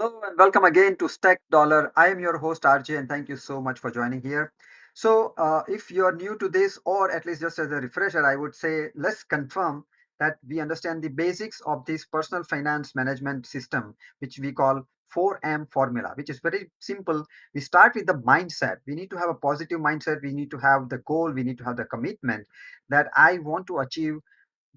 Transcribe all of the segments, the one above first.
Hello and welcome again to Stack Dollar. I am your host RJ and thank you so much for joining here. If you are new to this, or at least just as a refresher, I would say let's confirm that we understand the basics of this personal finance management system, which we call 4M formula, which is very simple. We start with the mindset. We need to have a positive mindset. We need to have the goal. We need to have the commitment that I want to achieve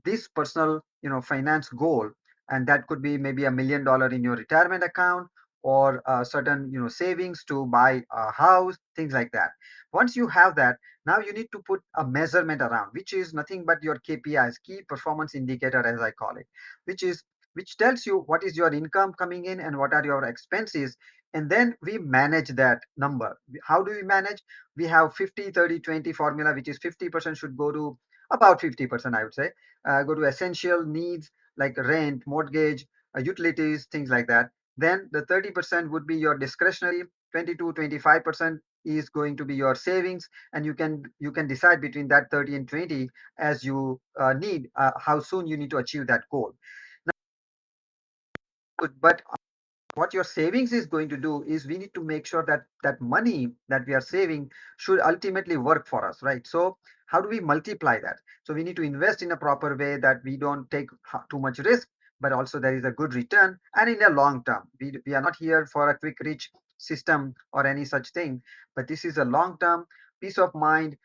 this personal finance goal, and that could be maybe $1 million in your retirement account, or certain savings to buy a house, things like that. Once you have that, now you need to put a measurement around, which is nothing but your KPIs, key performance indicator as I call it, which is which tells you what is your income coming in and what are your expenses. And then we manage that number. How do we manage? We have 50/30/20 formula, which is 50% should go to, about 50% I would say, go to essential needs like rent, mortgage, utilities, things like that. Then the 30% would be your discretionary, 20 to 25% is going to be your savings, and you can decide between that 30 and 20 as you need, how soon you need to achieve that goal. But what your savings is going to do is we need to make sure that that money that we are saving should ultimately work for us, right? So how do we multiply that? So we need to invest in a proper way that we don't take too much risk, but also there is a good return, and in a long term. We are not here for a quick rich system or any such thing, but this is a long term peace of mind,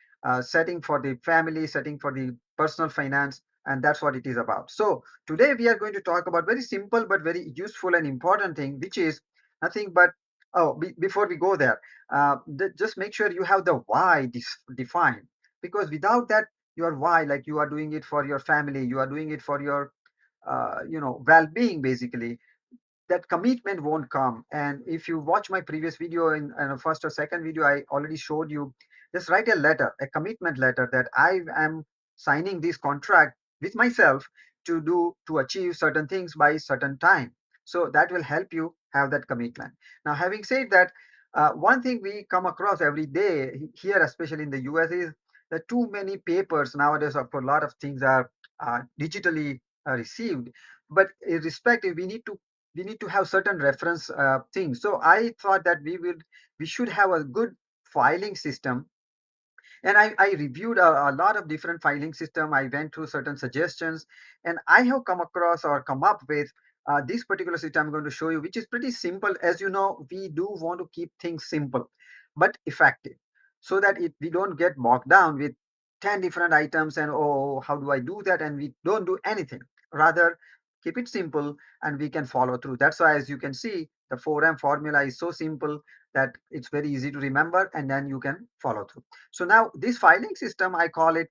setting for the family, setting for the personal finance, and that's what it is about. So today we are going to talk about very simple but very useful and important thing, which is nothing but, before we go there, just make sure you have the why defined, because without that, your why, like you are doing it for your family, you are doing it for your well-being basically, that commitment won't come. And if you watch my previous video in a first or second video, I already showed you, just write a letter, a commitment letter, that I am signing this contract with myself to achieve certain things by certain time. So that will help you have that commitment. Now, having said that, one thing we come across every day here, especially in the US, is that too many papers nowadays of a lot of things are digitally received. But irrespective, we need to have certain reference things. So I thought that we should have a good filing system, and I reviewed a lot of different filing system. I went through certain suggestions, and I have come across or come up with this particular system I'm going to show you, which is pretty simple. As you know, we do want to keep things simple but effective, so that we don't get bogged down with 10 different items and, oh, how do I do that, and we don't do anything. Rather, keep it simple and we can follow through. That's why, as you can see, the 4M formula is so simple that it's very easy to remember, and then you can follow through. So now this filing system, I call it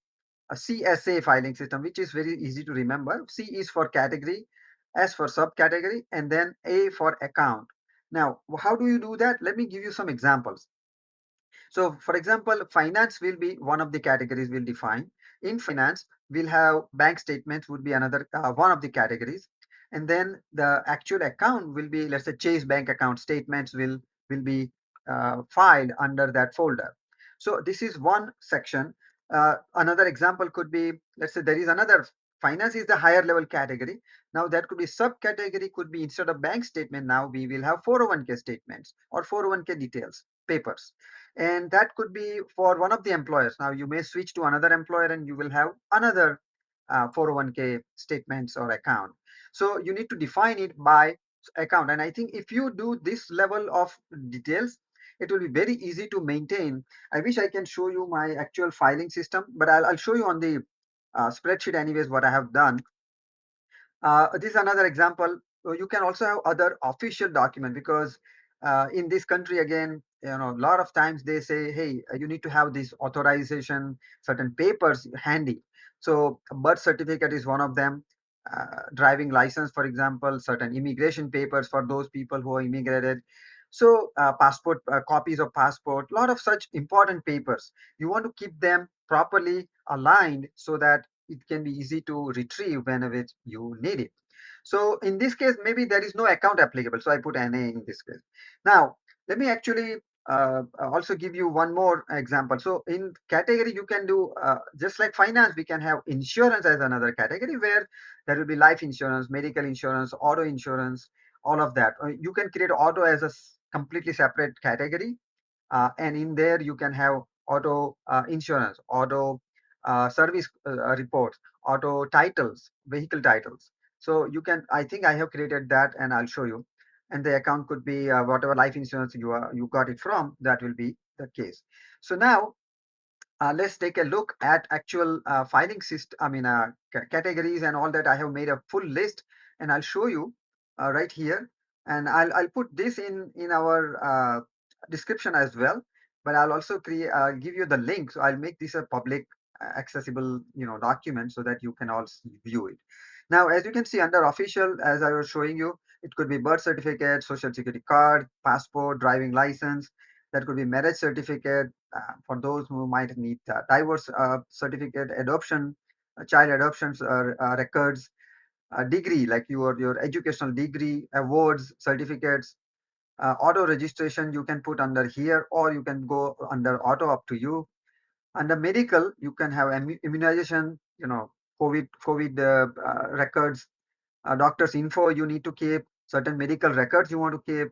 a CSA filing system, which is very easy to remember. C is for category, S for subcategory, and then A for account. Now, how do you do that? Let me give you some examples. So, for example, finance will be one of the categories we'll define. In finance, we'll have bank statements would be another one of the categories, and then the actual account will be, let's say, Chase bank account statements will be filed under that folder. So this is one section. Another example could be, let's say, there is another, finance is the higher level category. Now that could be subcategory, could be, instead of bank statement, now we will have 401k statements or 401k details papers, and that could be for one of the employers. Now you may switch to another employer and you will have another 401k statements or account. So you need to define it by account, and I think if you do this level of details, it will be very easy to maintain. I wish I can show you my actual filing system, but I'll show you on the spreadsheet anyways what I have done. This is another example. You can also have other official document, because in this country, again, a lot of times they say, hey, you need to have this authorization, certain papers handy. So birth certificate is one of them. Driving license, for example, certain immigration papers for those people who are immigrated. So passport, copies of passport, a lot of such important papers. You want to keep them properly aligned so that it can be easy to retrieve whenever you need it. So in this case, maybe there is no account applicable. So I put NA in this case. Now, let me actually also give you one more example. So in category, you can do, just like finance, we can have insurance as another category, where there will be life insurance, medical insurance, auto insurance, all of that. You can create auto as a completely separate category, and in there you can have auto insurance, auto service reports, auto titles, vehicle titles. So you can, I think I have created that and I'll show you. And the account could be whatever life insurance you got it from, that will be the case. So now let's take a look at actual filing system. I mean, categories and all that. I have made a full list, and I'll show you right here. And I'll put this in our description as well. But I'll also create give you the link. So I'll make this a public accessible document so that you can all view it. Now, as you can see under official, as I was showing you, it could be birth certificate, social security card, passport, driving license. That could be marriage certificate, for those who might need divorce certificate, adoption, child adoptions records, degree like your educational degree, awards, certificates, auto registration you can put under here, or you can go under auto, up to you. Under medical, you can have immunization, COVID records, doctor's info you need to keep, certain medical records you want to keep,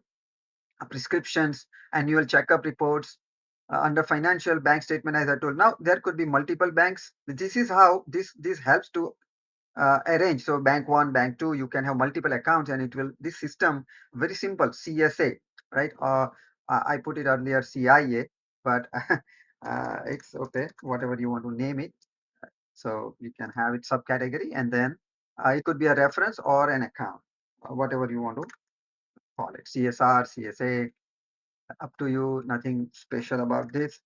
prescriptions, annual checkup reports, under financial bank statement, as I told. Now there could be multiple banks. This is how this helps to arrange. So bank one, bank two, you can have multiple accounts, and it will this system very simple. CSA, right? I put it earlier CIA, but it's okay. Whatever you want to name it. So you can have it subcategory, and then it could be a reference or an account, whatever you want to call it. CSR, CSA, up to you. Nothing special about this.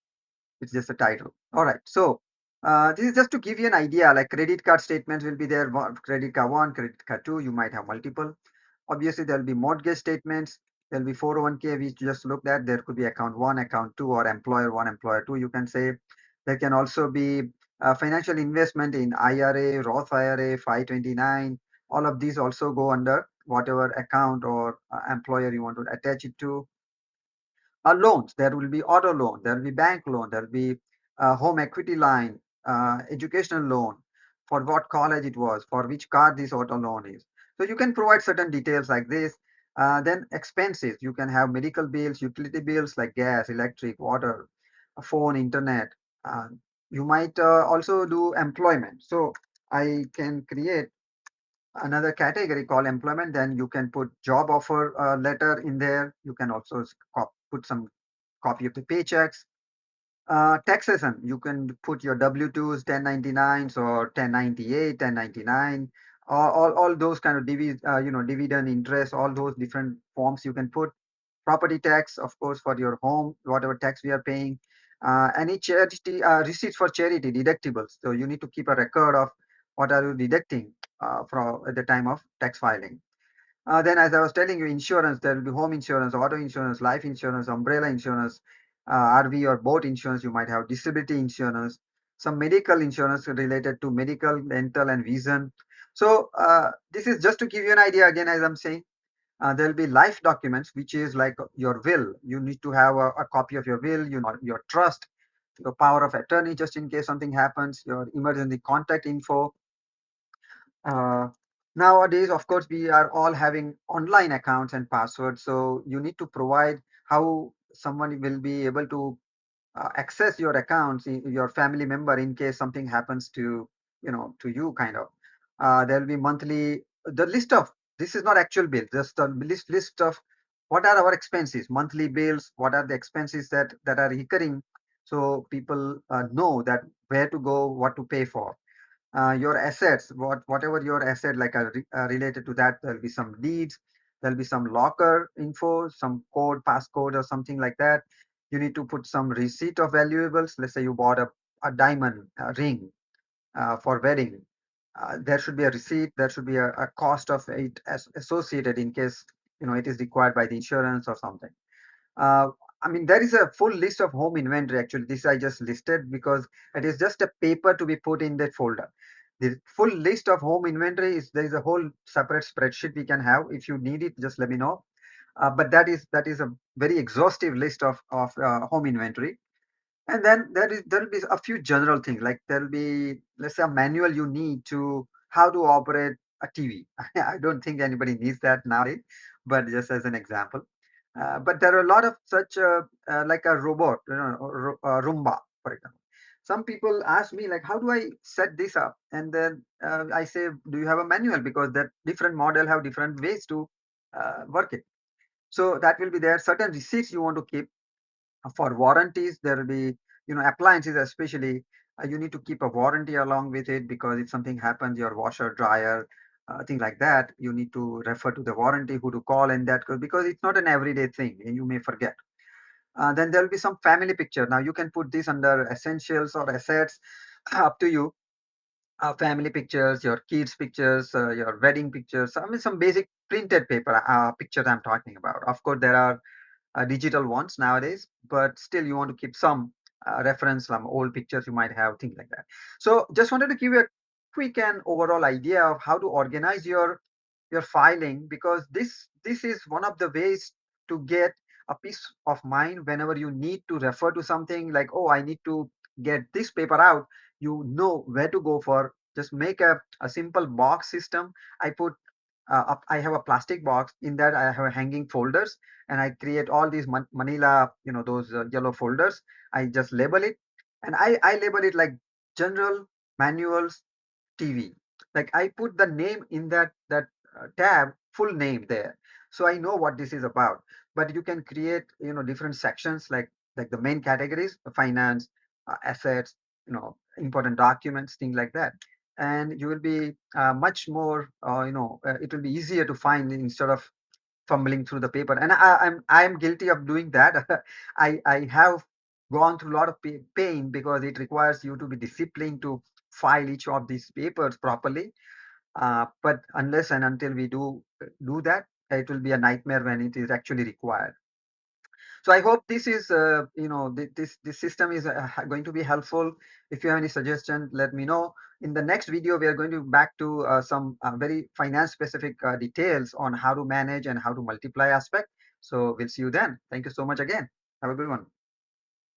It's just a title. All right. So this is just to give you an idea. Like credit card statements will be there. Credit card one, credit card two. You might have multiple. Obviously, there will be mortgage statements. There will be 401k, we just looked at. There could be account one, account two, or employer one, employer two. You can say there can also be financial investment in IRA, Roth IRA, 529. All of these also go under whatever account or employer you want to attach it to. Loans, there will be auto loan, there will be bank loan, there will be home equity line, educational loan, for what college it was, for which car this auto loan is. So you can provide certain details like this. Then expenses, you can have medical bills, utility bills like gas, electric, water, phone, internet. Uh, you might also do employment. So I can create another category called employment. Then you can put job offer letter in there. You can also put some copy of the paychecks. Taxation, you can put your W-2s, 1099s, or 1098, 1099, all those kind of dividend interest, all those different forms you can put. Property tax, of course, for your home, whatever tax we are paying. Any charity receipts for charity deductibles. So you need to keep a record of what are you deducting from at the time of tax filing. Then, as I was telling you, insurance, there will be home insurance, auto insurance, life insurance, umbrella insurance, RV or boat insurance. You might have disability insurance, some medical insurance related to medical, dental, and vision. So this is just to give you an idea. Again, as I'm saying, there will be life documents, which is like your will. You need to have a copy of your will, your trust, your power of attorney, just in case something happens, your emergency contact info. Uh, Nowadays, of course, we are all having online accounts and passwords. So you need to provide how someone will be able to access your accounts, your family member, in case something happens to to you, kind of. There will be monthly the list of, this is not actual bill, just the list of what are our expenses, monthly bills, what are the expenses that are recurring, so people know that where to go, what to pay for. Your assets, whatever your asset, like related to that, there'll be some deeds, there'll be some locker info, some code, passcode, or something like that. You need to put some receipt of valuables. Let's say you bought a diamond ring for wedding. There should be a receipt. There should be a cost of it as associated, in case it is required by the insurance or something. uh, I mean, there is a full list of home inventory. Actually, this I just listed because it is just a paper to be put in that folder. The full list of home inventory is, there is a whole separate spreadsheet we can have. If you need it, just let me know. But that is a very exhaustive list of home inventory. And then there'll be a few general things, like there'll be, let's say, a manual you need to how to operate a TV. I don't think anybody needs that nowadays, but just as an example. But there are a lot of such like a robot, Roomba, for example. Some people ask me like, how do I set this up? And then I say, do you have a manual? Because that different model have different ways to work it. So that will be there. Certain receipts you want to keep for warranties. There will be, appliances especially. You need to keep a warranty along with it, because if something happens, your washer, dryer, things like that, you need to refer to the warranty, who to call, and that because it's not an everyday thing and you may forget. Then there will be some family picture. Now you can put this under essentials or assets, up to you. Family pictures, your kids pictures, your wedding pictures. I mean, some basic printed paper pictures I'm talking about. Of course, there are digital ones nowadays, but still you want to keep some reference, some old pictures you might have, things like that. So just wanted to give you a quick and overall idea of how to organize your filing, because this is one of the ways to get a peace of mind whenever you need to refer to something like, oh, I need to get this paper out. You know where to go for. Just make a simple box system. I put I have a plastic box. In that I have hanging folders, and I create all these manila, those yellow folders. I just label it, and I label it like general, manuals, TV. Like I put the name in that tab, full name there, so I know what this is about. But you can create, different sections, like the main categories: finance, assets, important documents, things like that. And you will be much more, it will be easier to find instead of fumbling through the paper. And I'm guilty of doing that. I have gone through a lot of pain, because it requires you to be disciplined to file each of these papers properly. But unless and until we do that, it will be a nightmare when it is actually required. So I hope this is, this system is going to be helpful. If you have any suggestion, let me know. In the next video, we are going to back to some very finance specific details on how to manage and how to multiply aspect. So we'll see you then. Thank you so much again. Have a good one.